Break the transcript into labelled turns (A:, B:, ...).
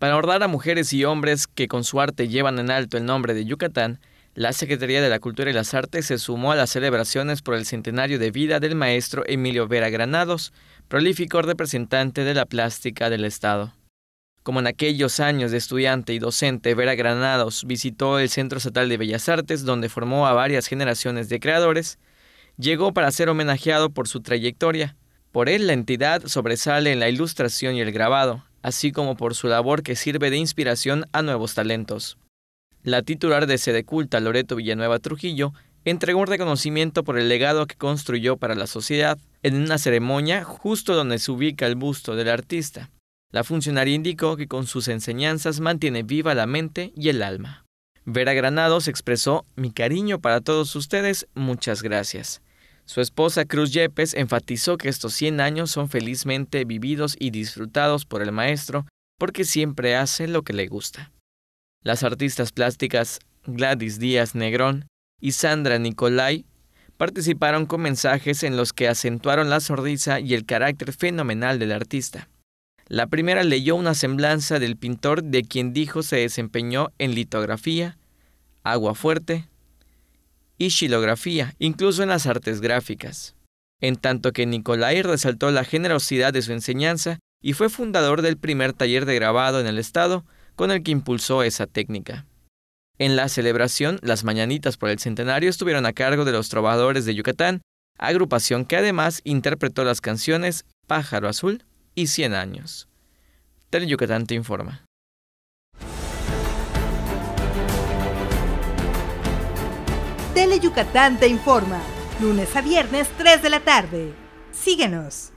A: Para honrar a mujeres y hombres que con su arte llevan en alto el nombre de Yucatán, la Secretaría de la Cultura y las Artes se sumó a las celebraciones por el centenario de vida del maestro Emilio Vera Granados, prolífico representante de la plástica del Estado. Como en aquellos años de estudiante y docente, Vera Granados visitó el Centro Estatal de Bellas Artes, donde formó a varias generaciones de creadores, llegó para ser homenajeado por su trayectoria. Por él, la entidad sobresale en la ilustración y el grabado, así como por su labor que sirve de inspiración a nuevos talentos. La titular de Sede Culta, Loreto Villanueva Trujillo, entregó un reconocimiento por el legado que construyó para la sociedad en una ceremonia justo donde se ubica el busto del artista. La funcionaria indicó que con sus enseñanzas mantiene viva la mente y el alma. Vera Granados expresó: "Mi cariño para todos ustedes, muchas gracias". Su esposa Cruz Yepes enfatizó que estos 100 años son felizmente vividos y disfrutados por el maestro porque siempre hace lo que le gusta. Las artistas plásticas Gladys Díaz Negrón y Sandra Nicolai participaron con mensajes en los que acentuaron la sonrisa y el carácter fenomenal del artista. La primera leyó una semblanza del pintor, de quien dijo se desempeñó en litografía, aguafuerte y xilografía, incluso en las artes gráficas. En tanto que Nicolai resaltó la generosidad de su enseñanza y fue fundador del primer taller de grabado en el estado con el que impulsó esa técnica. En la celebración, las mañanitas por el centenario estuvieron a cargo de los Trovadores de Yucatán, agrupación que además interpretó las canciones Pájaro Azul y 100 años. Teleyucatán te informa.
B: Teleyucatán te informa, lunes a viernes 3 de la tarde. Síguenos.